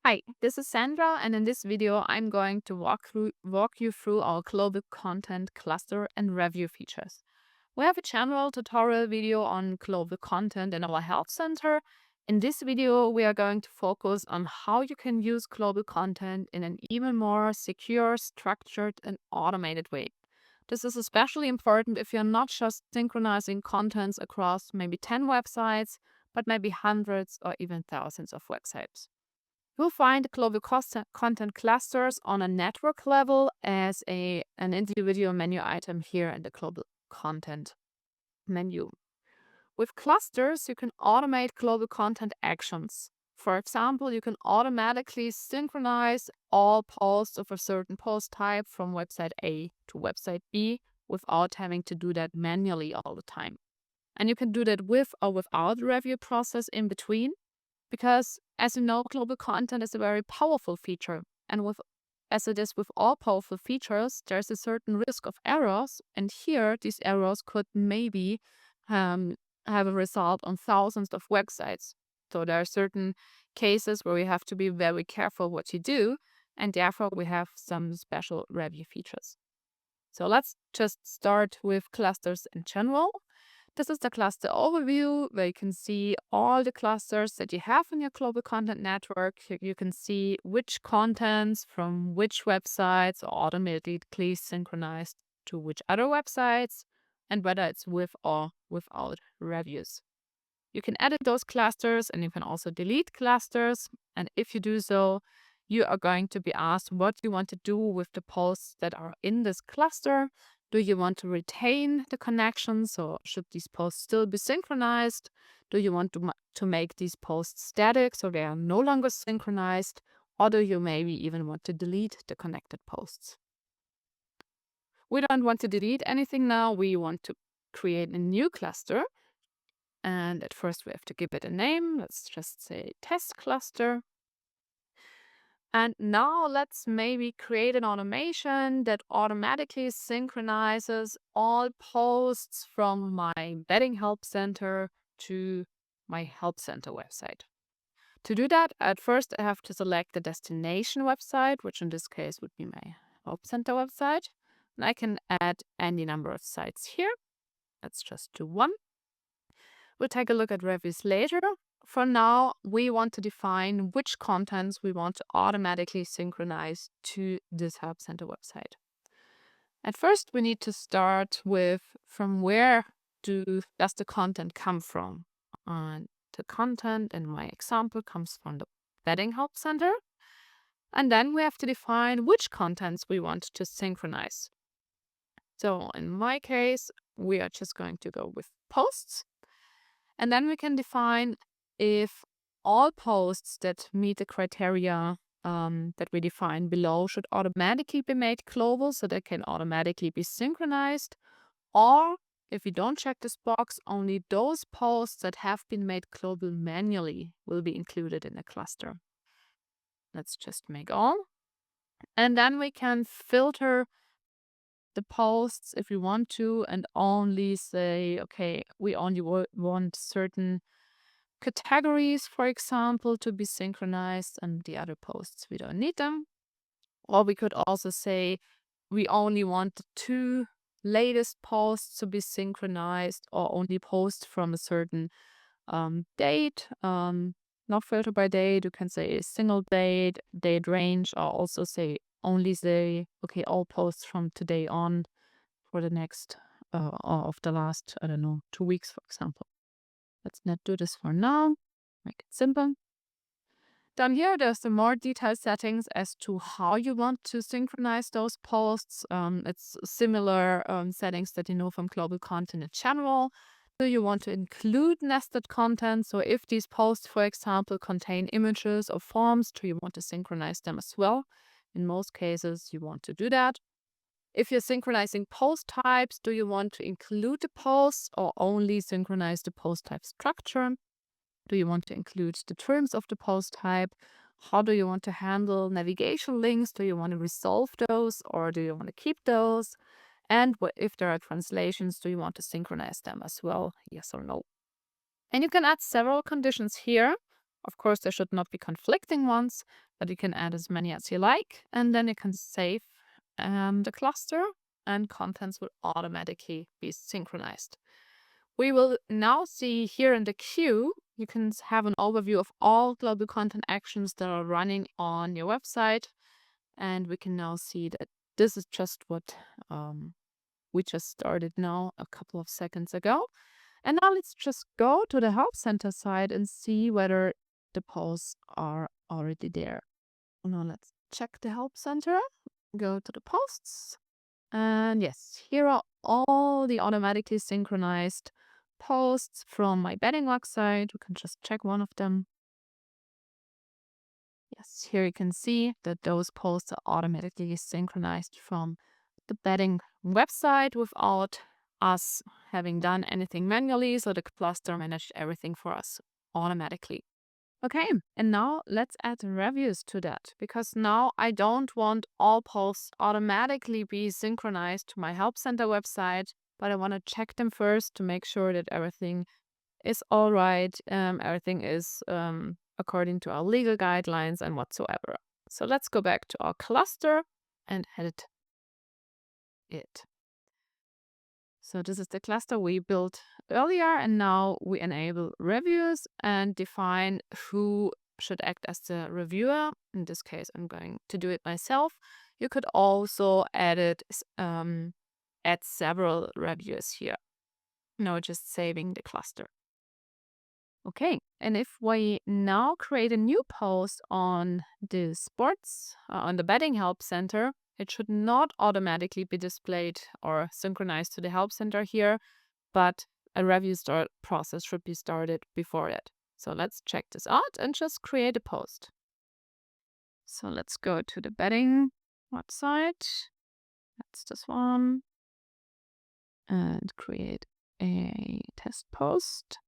Hi, this is Sandra, and in this video, I'm going to walk you through our global content cluster and review features. We have a general tutorial video on global content in our help center. In this video, we are going to focus on how you can use global content in an even more secure, structured, and automated way. This is especially important if you're not just synchronizing contents across maybe 10 websites, but maybe hundreds or even thousands of websites. You'll find global content clusters on a network level as an individual menu item here in the global content menu. With clusters, you can automate global content actions. For example, you can automatically synchronize all posts of a certain post type from website A to website B without having to do that manually all the time. And you can do that with or without the review process in between. Because, as you know, global content is a very powerful feature. And as it is with all powerful features, there's a certain risk of errors. And here, these errors could maybe have a result on thousands of websites. So there are certain cases where we have to be very careful what you do. And therefore, we have some special review features. So let's just start with clusters in general. This is the cluster overview where you can see all the clusters that you have in your global content network. You can see which contents from which websites are automatically synchronized to which other websites and whether it's with or without reviews. You can edit those clusters and you can also delete clusters. And if you do so, you are going to be asked what you want to do with the posts that are in this cluster. Do you want to retain the connections, or should these posts still be synchronized? Do you want to make these posts static so they are no longer synchronized? Or do you maybe even want to delete the connected posts? We don't want to delete anything now. We want to create a new cluster. And at first we have to give it a name. Let's just say test cluster. And now let's maybe create an automation that automatically synchronizes all posts from my Betting Help Center to my Help Center website. To do that, at first I have to select the destination website, which in this case would be my Help Center website. And I can add any number of sites here. Let's just do one. We'll take a look at reviews later. For now, we want to define which contents we want to automatically synchronize to this Help Center website. At first, we need to start with from where does the content come from? And the content in my example comes from the Betting Help Center. And then we have to define which contents we want to synchronize. So in my case, we are just going to go with posts. And then we can define if all posts that meet the criteria that we define below should automatically be made global so they can automatically be synchronized, or if we don't check this box, only those posts that have been made global manually will be included in the cluster. Let's just make all. And then we can filter the posts if we want to and only say, okay, we only want certain categories, for example, to be synchronized, and the other posts we don't need them. Or we could also say we only want the 2 latest posts to be synchronized, or only posts from a certain date, not filter by date. You can say a single date range, or also say only say, okay, all posts from today on for the next or of the last, 2 weeks, for example. Let's not do this for now. Make it simple. Down here, there's the more detailed settings as to how you want to synchronize those posts. It's similar settings that you know from global content in general. Do you want to include nested content? So if these posts, for example, contain images or forms, do you want to synchronize them as well? In most cases, you want to do that. If you're synchronizing post types, do you want to include the posts or only synchronize the post type structure? Do you want to include the terms of the post type? How do you want to handle navigation links? Do you want to resolve those or do you want to keep those? And if there are translations, do you want to synchronize them as well? Yes or no? And you can add several conditions here. Of course, there should not be conflicting ones, but you can add as many as you like. And then you can save the cluster, and contents will automatically be synchronized. We will now see here in the queue, you can have an overview of all global content actions that are running on your website. And we can now see that this is just what we just started now a couple of seconds ago. And now let's just go to the Help Center side and see whether the posts are already there. Now let's check the Help Center, go to the posts. And yes, here are all the automatically synchronized posts from my betting website. We can just check one of them. Yes, here you can see that those posts are automatically synchronized from the betting website without us having done anything manually. So the cluster managed everything for us automatically. Okay, and now let's add reviews to that, because now I don't want all posts automatically be synchronized to my Help Center website, but I want to check them first to make sure that everything is all right, everything is according to our legal guidelines and whatsoever. So let's go back to our cluster and edit it. So this is the cluster we built earlier, and now we enable reviews and define who should act as the reviewer. In this case, I'm going to do it myself. You could also add several reviewers here. No, just saving the cluster. Okay, and if we now create a new post on the sports, on the betting help center, it should not automatically be displayed or synchronized to the help center here, but a review start process should be started before it. So let's check this out and just create a post. So let's go to the betting website. That's this one. And create a test post.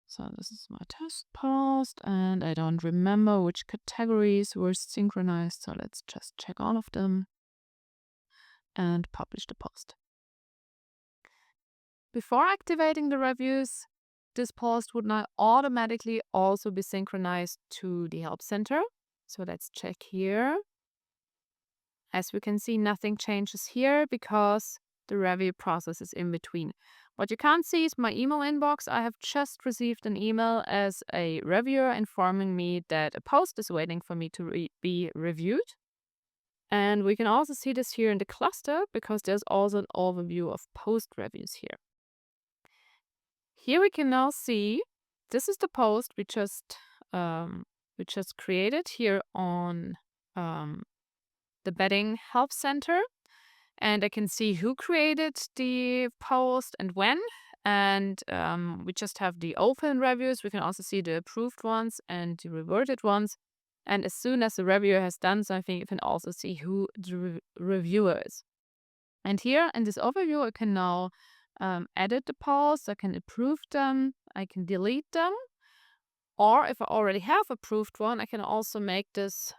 So this is my test post, and I don't remember which categories were synchronized. So let's just check all of them and publish the post. Before activating the reviews, this post would now automatically also be synchronized to the Help Center. So let's check here. As we can see, nothing changes here because the review process is in between. What you can't see is my email inbox. I have just received an email as a reviewer informing me that a post is waiting for me to be reviewed. And we can also see this here in the cluster because there's also an overview of post reviews here. Here we can now see this is the post we just created here on the betting help center. And I can see who created the post and when. And we just have the open reviews. We can also see the approved ones and the reverted ones. And as soon as the reviewer has done something, you can also see who the reviewer is. And here in this overview, I can now edit the posts. I can approve them. I can delete them. Or if I already have approved one, I can also make this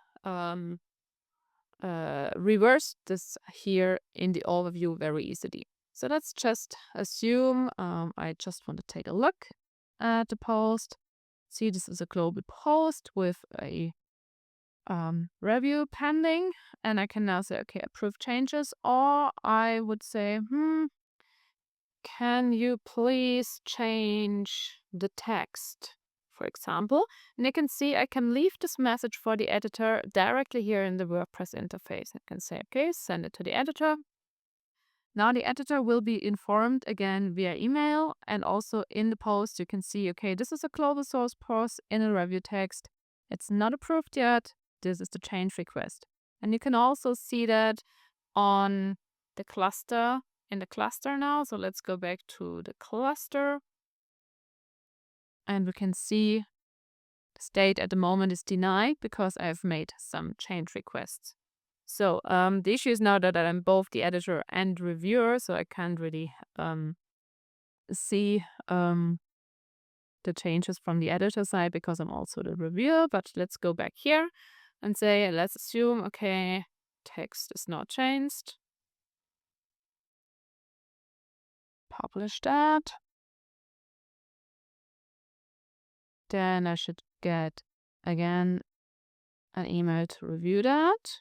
reverse this here in the overview very easily. So let's just assume I just want to take a look at the post. See, this is a global post with a review pending, and I can now say, okay, approve changes, or I would say, can you please change the text, for example? And you can see I can leave this message for the editor directly here in the WordPress interface. I can say, okay, send it to the editor. Now the editor will be informed again via email, and also in the post you can see, okay, this is a global source post in a review text. It's not approved yet. This is the change request. And you can also see that on the cluster, in the cluster now. So let's go back to the cluster. And we can see the state at the moment is denied because I've made some change requests. So the issue is now that I'm both the editor and reviewer, so I can't really see the changes from the editor side because I'm also the reviewer. But let's go back here and say, let's assume, okay, text is not changed. publish that. Then I should get, again, an email to review that.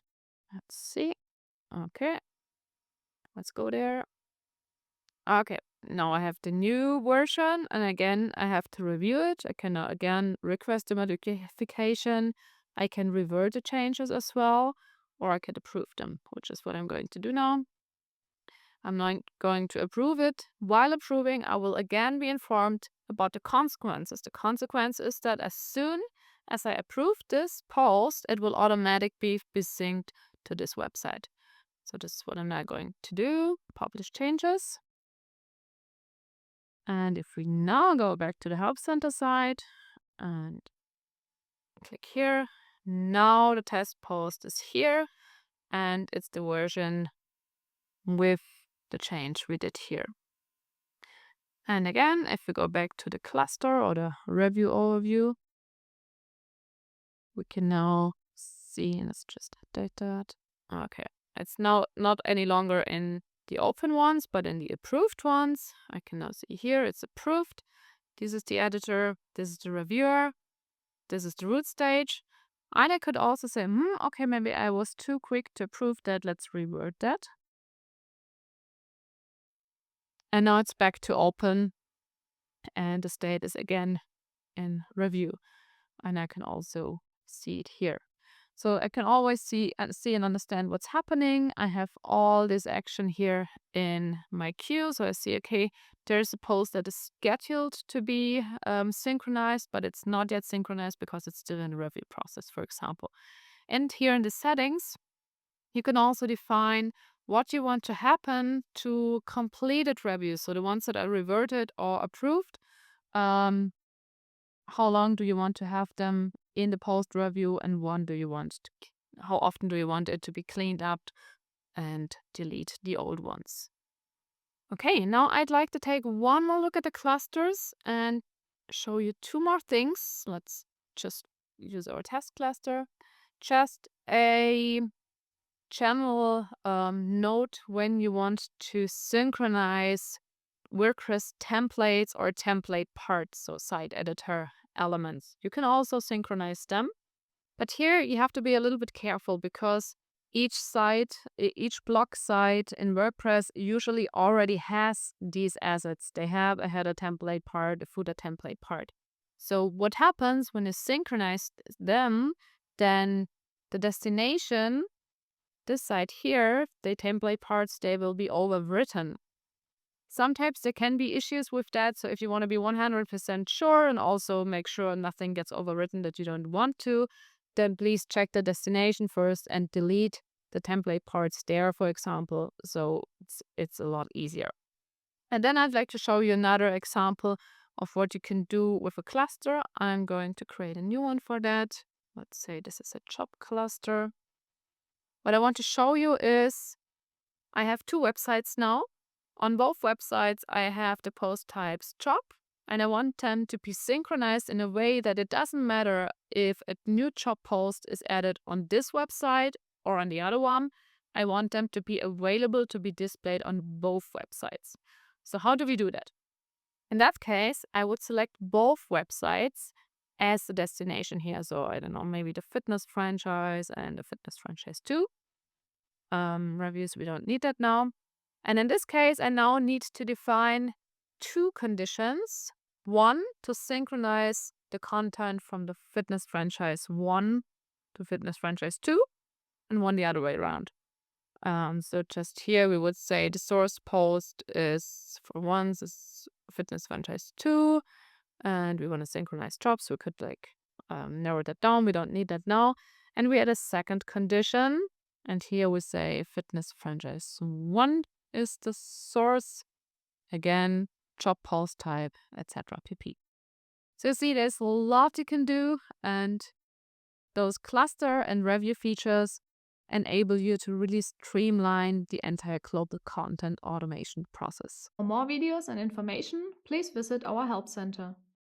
Let's see. Okay. Let's go there. Okay. Now I have the new version, and again, I have to review it. I can now again request the modification. I can revert the changes as well, or I can approve them, which is what I'm going to do now. I'm not going to approve it. While approving, I will again be informed about the consequences. The consequence is that as soon as I approve this post, it will automatically be synced to this website. So this is what I'm now going to do. Publish changes. And if we now go back to the Help Center side and click here, now the test post is here, and it's the version with the change we did here. And again, if we go back to the cluster or the review overview, we can now see, and let's just update that. Okay, it's now not any longer in the open ones, but in the approved ones. I can now see here it's approved. This is the editor, this is the reviewer, this is the root stage. And I could also say, okay, maybe I was too quick to approve that. Let's revert that. And now it's back to open, and the state is again in review. And I can also see it here. So I can always see and understand what's happening. I have all this action here in my queue. So I see, okay, there's a post that is scheduled to be synchronized, but it's not yet synchronized because it's still in the review process, for example. And here in the settings, you can also define what you want to happen to completed reviews. So the ones that are reverted or approved, how long do you want to have them in the post review, and how often do you want it to be cleaned up and delete the old ones? Okay, now I'd like to take one more look at the clusters and show you two more things. Let's just use our test cluster. Just a general note when you want to synchronize WordPress templates or template parts, so site editor elements. You can also synchronize them. But here you have to be a little bit careful because each block site in WordPress usually already has these assets. They have a header template part, a footer template part. So what happens when you synchronize them, then the destination, this site here, the template parts, they will be overwritten. Sometimes there can be issues with that. So if you want to be 100% sure and also make sure nothing gets overwritten that you don't want to, then please check the destination first and delete the template parts there, for example. So it's a lot easier. And then I'd like to show you another example of what you can do with a cluster. I'm going to create a new one for that. Let's say this is a job cluster. What I want to show you is I have two websites now. On both websites, I have the post types job, and I want them to be synchronized in a way that it doesn't matter if a new job post is added on this website or on the other one. I want them to be available to be displayed on both websites. So how do we do that? In that case, I would select both websites as the destination here. So I don't know, maybe the fitness franchise and the fitness franchise 2. Reviews, we don't need that now. And in this case, I now need to define two conditions. One, to synchronize the content from the fitness franchise 1 to fitness franchise 2, and one the other way around. So just here we would say the source post is for one, is fitness franchise 2, and we want to synchronize jobs. So we could narrow that down. We don't need that now. And we add a second condition. And here we say fitness franchise 1 is the source. Again, job post type, etc. pp. So you see, there's a lot you can do, and those cluster and review features enable you to really streamline the entire global content automation process. For more videos and information, please visit our Help Center.